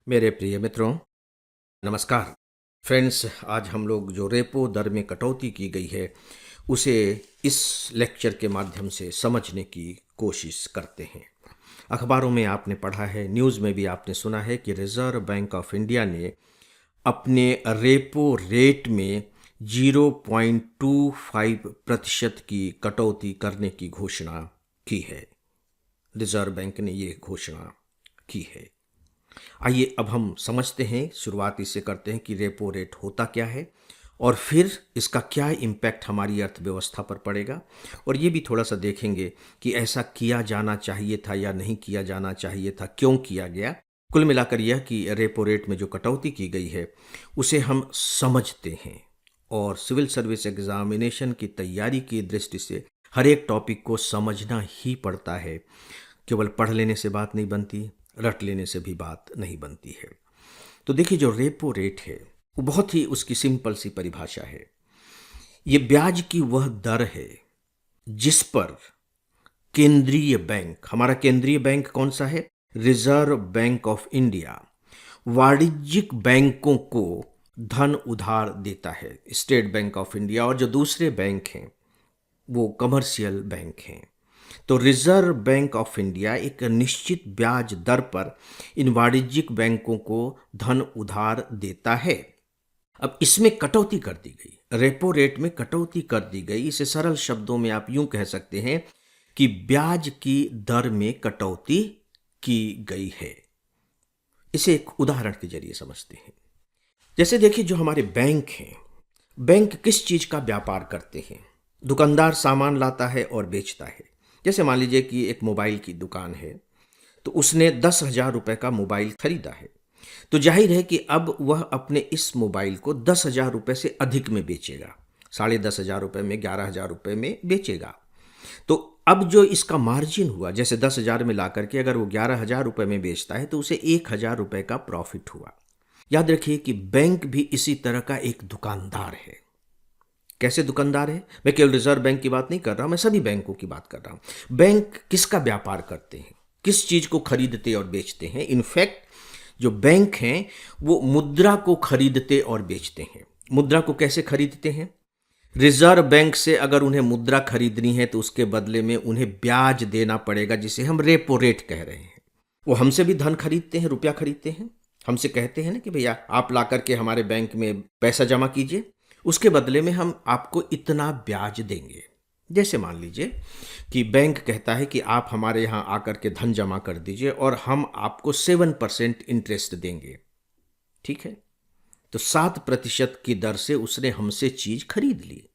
मेरे प्रिय मित्रों, नमस्कार। फ्रेंड्स, आज हम लोग जो रेपो दर में कटौती की गई है उसे इस लेक्चर के माध्यम से समझने की कोशिश करते हैं। अखबारों में आपने पढ़ा है, न्यूज़ में भी आपने सुना है कि रिजर्व बैंक ऑफ इंडिया ने अपने रेपो रेट में 0.25% की कटौती करने की घोषणा की है। रिजर्व बैंक ने ये घोषणा की है। आइए अब हम समझते हैं, शुरुआत इससे करते हैं कि रेपो रेट होता क्या है और फिर इसका क्या इम्पैक्ट हमारी अर्थव्यवस्था पर पड़ेगा, और ये भी थोड़ा सा देखेंगे कि ऐसा किया जाना चाहिए था या नहीं किया जाना चाहिए था, क्यों किया गया। कुल मिलाकर यह कि रेपो रेट में जो कटौती की गई है उसे हम समझते हैं, और सिविल सर्विस एग्जामिनेशन की तैयारी की दृष्टि से हर एक टॉपिक को समझना ही पड़ता है। केवल पढ़ लेने से बात नहीं बनती, रट लेने से भी बात नहीं बनती है। तो देखिए, जो रेपो रेट है वो बहुत ही उसकी सिंपल सी परिभाषा है। ये ब्याज की वह दर है जिस पर केंद्रीय बैंक, हमारा केंद्रीय बैंक कौन सा है? रिजर्व बैंक ऑफ इंडिया, वाणिज्यिक बैंकों को धन उधार देता है। स्टेट बैंक ऑफ इंडिया और जो दूसरे बैंक हैं वो कमर्शियल बैंक हैं। तो रिजर्व बैंक ऑफ इंडिया एक निश्चित ब्याज दर पर इन वाणिज्यिक बैंकों को धन उधार देता है। अब इसमें कटौती कर दी गई, रेपो रेट में कटौती कर दी गई। इसे सरल शब्दों में आप यूं कह सकते हैं कि ब्याज की दर में कटौती की गई है। इसे एक उदाहरण के जरिए समझते हैं। जैसे देखिए, जो हमारे बैंक हैं, बैंक किस चीज का व्यापार करते हैं? दुकानदार सामान लाता है और बेचता है। जैसे मान लीजिए कि एक मोबाइल की दुकान है, तो उसने 10,000 रुपए का मोबाइल खरीदा है। तो जाहिर है कि अब वह अपने इस मोबाइल को 10,000 रुपए से अधिक में बेचेगा, 10,500 रुपए में, 11,000 रुपए में बेचेगा। तो अब जो इसका मार्जिन हुआ, जैसे 10,000 में ला करके अगर वो 11,000 रुपए में बेचता है तो उसे 1,000 रुपए का प्रॉफिट हुआ। याद रखिए कि बैंक भी इसी तरह का एक दुकानदार है। कैसे दुकानदार है? मैं केवल रिजर्व बैंक की बात नहीं कर रहा हूं, मैं सभी बैंकों की बात कर रहा हूं। बैंक किसका व्यापार करते हैं? किस चीज को खरीदते और बेचते हैं? इनफैक्ट जो बैंक हैं वो मुद्रा को खरीदते और बेचते हैं। मुद्रा को कैसे खरीदते हैं? रिजर्व बैंक से अगर उन्हें मुद्रा खरीदनी है तो उसके बदले में उन्हें ब्याज देना पड़ेगा, जिसे हम रेपो रेट कह रहे हैं। वो हमसे भी धन खरीदते हैं, रुपया खरीदते हैं। हमसे कहते हैं ना कि भैया आप ला करके हमारे बैंक में पैसा जमा कीजिए, उसके बदले में हम आपको इतना ब्याज देंगे। जैसे मान लीजिए कि बैंक कहता है कि आप हमारे यहाँ आकर के धन जमा कर दीजिए और हम आपको 7% इंटरेस्ट देंगे। ठीक है, तो 7% की दर से उसने हमसे चीज खरीद ली।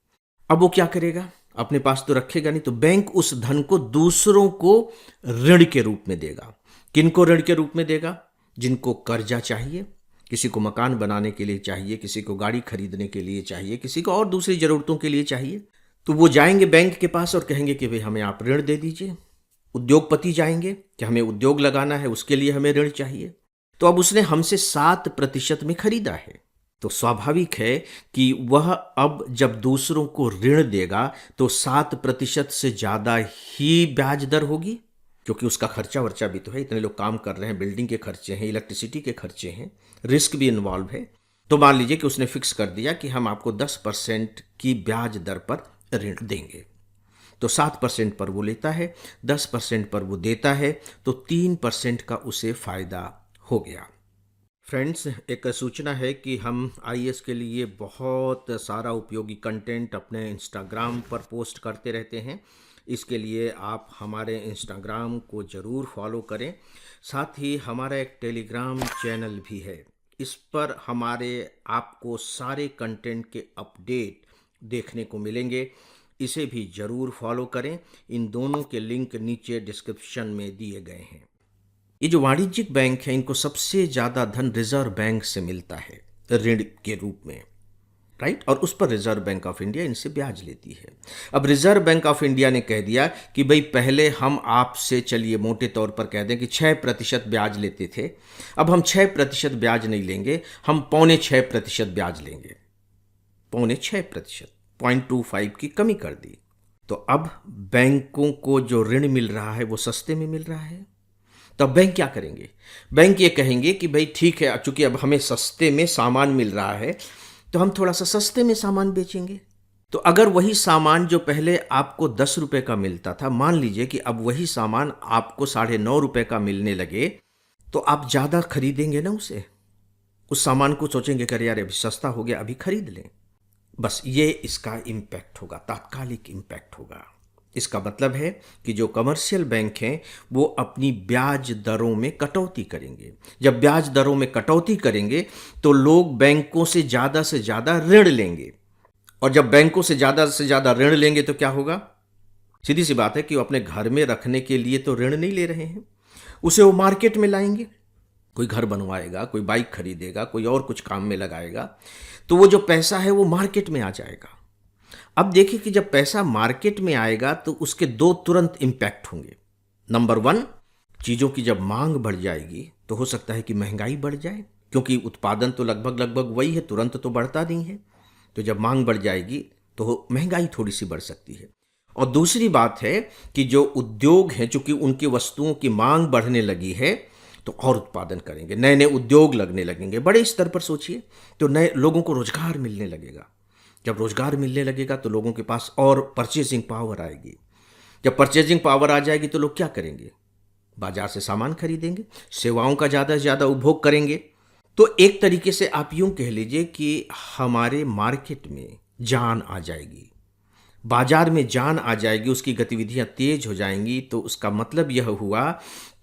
अब वो क्या करेगा? अपने पास तो रखेगा नहीं, तो बैंक उस धन को दूसरों को ऋण के रूप में देगा। किनको ऋण के रूप में देगा? जिनको कर्जा चाहिए, किसी को मकान बनाने के लिए चाहिए, किसी को गाड़ी खरीदने के लिए चाहिए, किसी को और दूसरी जरूरतों के लिए चाहिए। तो वो जाएंगे बैंक के पास और कहेंगे कि भाई हमें आप ऋण दे दीजिए। उद्योगपति जाएंगे कि हमें उद्योग लगाना है, उसके लिए हमें ऋण चाहिए। तो अब उसने हमसे 7% में खरीदा है, तो स्वाभाविक है कि वह अब जब दूसरों को ऋण देगा तो 7% से ज्यादा ही ब्याज दर होगी, क्योंकि उसका खर्चा वर्चा भी तो है। इतने लोग काम कर रहे हैं, बिल्डिंग के खर्चे हैं, इलेक्ट्रिसिटी के खर्चे हैं, रिस्क भी इन्वॉल्व है। तो मान लीजिए कि उसने फिक्स कर दिया कि हम आपको 10% की ब्याज दर पर ऋण देंगे। तो 7% पर वो लेता है, 10% पर वो देता है, तो 3% का उसे फायदा हो गया। फ्रेंड्स, एक सूचना है कि हम आईएएस के लिए बहुत सारा उपयोगी कंटेंट अपने इंस्टाग्राम पर पोस्ट करते रहते हैं। इसके लिए आप हमारे इंस्टाग्राम को ज़रूर फॉलो करें। साथ ही हमारा एक टेलीग्राम चैनल भी है, इस पर हमारे आपको सारे कंटेंट के अपडेट देखने को मिलेंगे। इसे भी ज़रूर फॉलो करें। इन दोनों के लिंक नीचे डिस्क्रिप्शन में दिए गए हैं। ये जो वाणिज्यिक बैंक है, इनको सबसे ज़्यादा धन रिजर्व बैंक से मिलता है ऋण के रूप में, राइट? और उस पर रिजर्व बैंक ऑफ इंडिया इनसे ब्याज लेती है। अब रिजर्व बैंक ऑफ इंडिया ने कह दिया कि भाई पहले हम आपसे, चलिए मोटे तौर पर कह दें कि 6% ब्याज लेते थे, अब हम 6% ब्याज नहीं लेंगे, हम 5.25% ब्याज लेंगे। 5.25%, 0.25 की कमी कर दी। तो अब बैंकों को जो ऋण मिल रहा है वो सस्ते में मिल रहा है। तब बैंक क्या करेंगे? बैंक ये कहेंगे कि भाई ठीक है, चूंकि अब हमें सस्ते में सामान मिल रहा है तो हम थोड़ा सा सस्ते में सामान बेचेंगे। तो अगर वही सामान जो पहले आपको 10 रुपए का मिलता था, मान लीजिए कि अब वही सामान आपको 9.5 रुपए का मिलने लगे, तो आप ज़्यादा खरीदेंगे ना उसे। उस सामान को सोचेंगे कि अरे यार अभी सस्ता हो गया, अभी खरीद लें। बस ये इसका इम्पैक्ट होगा, तात्कालिक इम्पैक्ट होगा। इसका मतलब है कि जो कमर्शियल बैंक हैं वो अपनी ब्याज दरों में कटौती करेंगे। जब ब्याज दरों में कटौती करेंगे तो लोग बैंकों से ज़्यादा ऋण लेंगे, और जब बैंकों से ज़्यादा ऋण लेंगे तो क्या होगा? सीधी सी बात है कि वो अपने घर में रखने के लिए तो ऋण नहीं ले रहे हैं, उसे वो मार्केट में लाएंगे। कोई घर बनवाएगा, कोई बाइक खरीदेगा, कोई और कुछ काम में लगाएगा, तो वो जो पैसा है वो मार्केट में आ जाएगा। अब देखिए कि जब पैसा मार्केट में आएगा तो उसके दो तुरंत इंपैक्ट होंगे। नंबर वन, चीज़ों की जब मांग बढ़ जाएगी तो हो सकता है कि महंगाई बढ़ जाए, क्योंकि उत्पादन तो लगभग वही है, तुरंत तो बढ़ता नहीं है। तो जब मांग बढ़ जाएगी तो महंगाई थोड़ी सी बढ़ सकती है। और दूसरी बात है कि जो उद्योग हैं, चूंकि उनकी वस्तुओं की मांग बढ़ने लगी है तो और उत्पादन करेंगे, नए नए उद्योग लगने लगेंगे। बड़े स्तर पर सोचिए, तो नए लोगों को रोजगार मिलने लगेगा। जब रोजगार मिलने लगेगा तो लोगों के पास और परचेजिंग पावर आएगी। जब परचेजिंग पावर आ जाएगी तो लोग क्या करेंगे? बाजार से सामान खरीदेंगे, सेवाओं का ज़्यादा से ज़्यादा उपभोग करेंगे। तो एक तरीके से आप यूं कह लीजिए कि हमारे मार्केट में जान आ जाएगी, बाजार में जान आ जाएगी, उसकी गतिविधियां तेज हो जाएंगी। तो उसका मतलब यह हुआ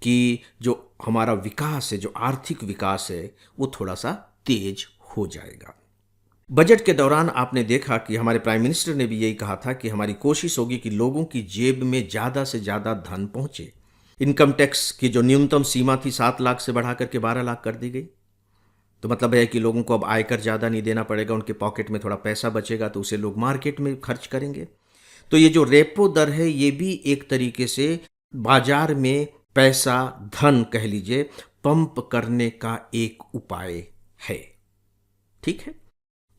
कि जो हमारा विकास है, जो आर्थिक विकास है, वो थोड़ा सा तेज हो जाएगा। बजट के दौरान आपने देखा कि हमारे प्राइम मिनिस्टर ने भी यही कहा था कि हमारी कोशिश होगी कि लोगों की जेब में ज़्यादा से ज़्यादा धन पहुंचे। इनकम टैक्स की जो न्यूनतम सीमा थी 7 लाख से बढ़ा करके 12 लाख कर दी गई। तो मतलब है कि लोगों को अब आयकर ज़्यादा नहीं देना पड़ेगा, उनके पॉकेट में थोड़ा पैसा बचेगा तो उसे लोग मार्केट में खर्च करेंगे। तो ये जो रेपो दर है ये भी एक तरीके से बाजार में पैसा, धन कह लीजिए, पंप करने का एक उपाय है। ठीक है,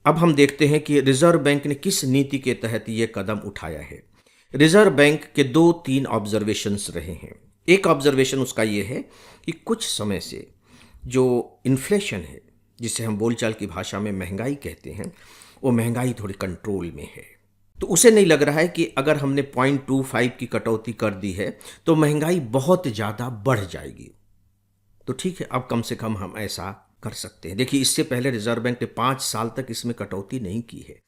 अब हम देखते हैं कि रिजर्व बैंक ने किस नीति के तहत ये कदम उठाया है। रिजर्व बैंक के 2-3 ऑब्जर्वेशंस रहे हैं। एक ऑब्जर्वेशन उसका ये है कि कुछ समय से जो इन्फ्लेशन है, जिसे हम बोलचाल की भाषा में महंगाई कहते हैं, वो महंगाई थोड़ी कंट्रोल में है। तो उसे नहीं लग रहा है कि अगर हमने 0.25 की कटौती कर दी है तो महंगाई बहुत ज़्यादा बढ़ जाएगी। तो ठीक है, अब कम से कम हम ऐसा कर सकते हैं। देखिए, इससे पहले रिजर्व बैंक ने 5 साल तक इसमें कटौती नहीं की है,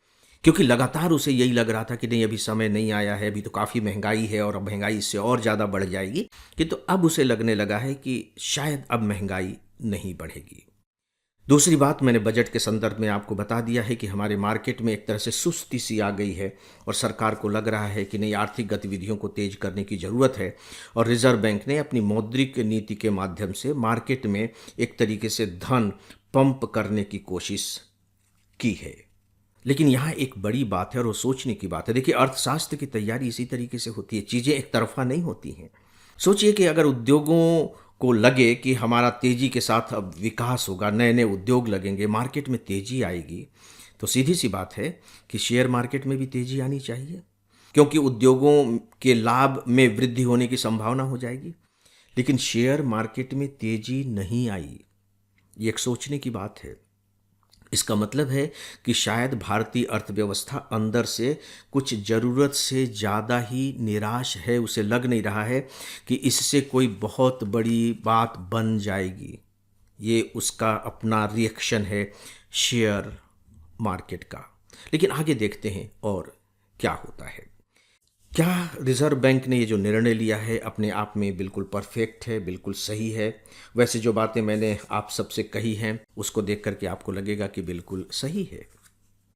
क्योंकि लगातार उसे यही लग रहा था कि नहीं, अभी समय नहीं आया है, अभी तो काफ़ी महंगाई है और अब महंगाई इससे और ज़्यादा बढ़ जाएगी। किंतु अब उसे लगने लगा है कि शायद अब महंगाई नहीं बढ़ेगी। दूसरी बात, मैंने बजट के संदर्भ में आपको बता दिया है कि हमारे मार्केट में एक तरह से सुस्ती सी आ गई है और सरकार को लग रहा है कि नहीं, आर्थिक गतिविधियों को तेज करने की ज़रूरत है। और रिजर्व बैंक ने अपनी मौद्रिक नीति के माध्यम से मार्केट में एक तरीके से धन पंप करने की कोशिश की है। लेकिन यहाँ एक बड़ी बात है और वो सोचने की बात है। देखिए, अर्थशास्त्र की तैयारी इसी तरीके से होती है, चीज़ें एक तरफा नहीं होती हैं। सोचिए कि अगर उद्योगों को लगे कि हमारा तेज़ी के साथ अब विकास होगा, नए नए उद्योग लगेंगे, मार्केट में तेज़ी आएगी, तो सीधी सी बात है कि शेयर मार्केट में भी तेज़ी आनी चाहिए, क्योंकि उद्योगों के लाभ में वृद्धि होने की संभावना हो जाएगी। लेकिन शेयर मार्केट में तेज़ी नहीं आई, ये एक सोचने की बात है। इसका मतलब है कि शायद भारतीय अर्थव्यवस्था अंदर से कुछ ज़रूरत से ज़्यादा ही निराश है। उसे लग नहीं रहा है कि इससे कोई बहुत बड़ी बात बन जाएगी। ये उसका अपना रिएक्शन है शेयर मार्केट का। लेकिन आगे देखते हैं और क्या होता है। क्या रिजर्व बैंक ने ये जो निर्णय लिया है अपने आप में बिल्कुल परफेक्ट है, बिल्कुल सही है? वैसे जो बातें मैंने आप सबसे कही हैं उसको देख करके आपको लगेगा कि बिल्कुल सही है।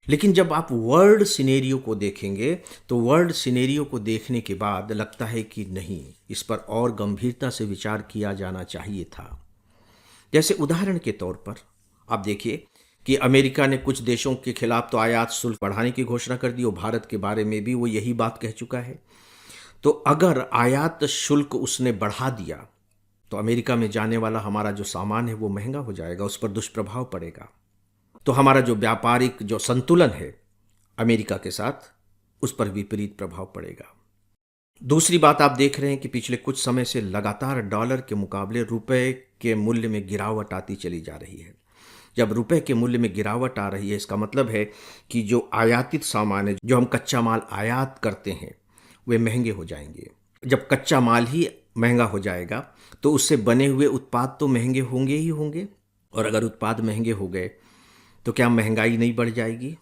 लेकिन जब आप वर्ल्ड सिनेरियो को देखेंगे तो वर्ल्ड सिनेरियो को देखने के बाद लगता है कि नहीं, इस पर और गंभीरता से विचार किया जाना चाहिए था। जैसे उदाहरण के तौर पर आप देखिए कि अमेरिका ने कुछ देशों के खिलाफ तो आयात शुल्क बढ़ाने की घोषणा कर दी और भारत के बारे में भी वो यही बात कह चुका है। तो अगर आयात शुल्क उसने बढ़ा दिया तो अमेरिका में जाने वाला हमारा जो सामान है वो महंगा हो जाएगा, उस पर दुष्प्रभाव पड़ेगा। तो हमारा जो व्यापारिक जो संतुलन है अमेरिका के साथ, उस पर विपरीत प्रभाव पड़ेगा। दूसरी बात आप देख रहे हैं कि पिछले कुछ समय से लगातार डॉलर के मुकाबले रुपए के मूल्य में गिरावट आती चली जा रही है। जब रुपए के मूल्य में गिरावट आ रही है, इसका मतलब है कि जो आयातित सामान है, जो हम कच्चा माल आयात करते हैं, वे महंगे हो जाएंगे। जब कच्चा माल ही महंगा हो जाएगा तो उससे बने हुए उत्पाद तो महंगे होंगे ही होंगे, और अगर उत्पाद महंगे हो गए तो क्या महंगाई नहीं बढ़ जाएगी?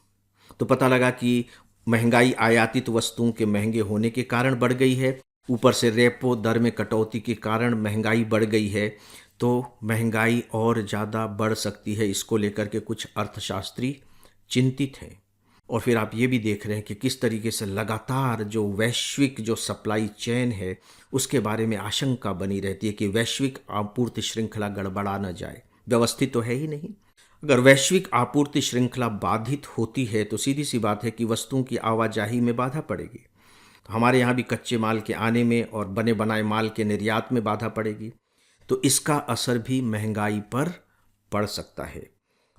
तो पता लगा कि महंगाई आयातित वस्तुओं के महंगे होने के कारण बढ़ गई है, ऊपर से रेपो दर में कटौती के कारण महंगाई बढ़ गई है। तो महंगाई और ज़्यादा बढ़ सकती है, इसको लेकर के कुछ अर्थशास्त्री चिंतित हैं। और फिर आप ये भी देख रहे हैं कि किस तरीके से लगातार जो वैश्विक जो सप्लाई चेन है उसके बारे में आशंका बनी रहती है कि वैश्विक आपूर्ति श्रृंखला गड़बड़ा न जाए। व्यवस्थित तो है ही नहीं। अगर वैश्विक आपूर्ति श्रृंखला बाधित होती है तो सीधी सी बात है कि वस्तुओं की आवाजाही में बाधा पड़ेगी। तो हमारे यहाँ भी कच्चे माल के आने में और बने बनाए माल के निर्यात में बाधा पड़ेगी, तो इसका असर भी महंगाई पर पड़ सकता है।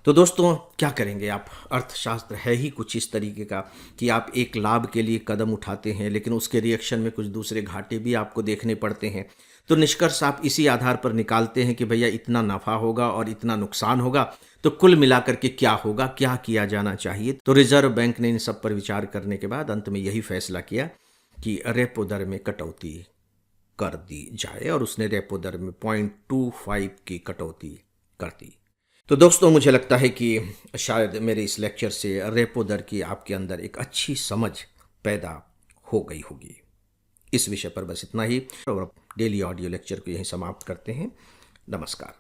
तो दोस्तों, क्या करेंगे आप? अर्थशास्त्र है ही कुछ इस तरीके का कि आप एक लाभ के लिए कदम उठाते हैं, लेकिन उसके रिएक्शन में कुछ दूसरे घाटे भी आपको देखने पड़ते हैं। तो निष्कर्ष आप इसी आधार पर निकालते हैं कि भैया इतना नफ़ा होगा और इतना नुकसान होगा, तो कुल मिलाकर के क्या होगा, क्या किया जाना चाहिए। तो रिजर्व बैंक ने इन सब पर विचार करने के बाद अंत में यही फैसला किया कि रेपो दर में कटौती कर दी जाए, और उसने रेपो दर में 0.25 की कटौती कर दी। तो दोस्तों, मुझे लगता है कि शायद मेरे इस लेक्चर से रेपो दर की आपके अंदर एक अच्छी समझ पैदा हो गई होगी। इस विषय पर बस इतना ही, और डेली ऑडियो लेक्चर को यहीं समाप्त करते हैं। नमस्कार।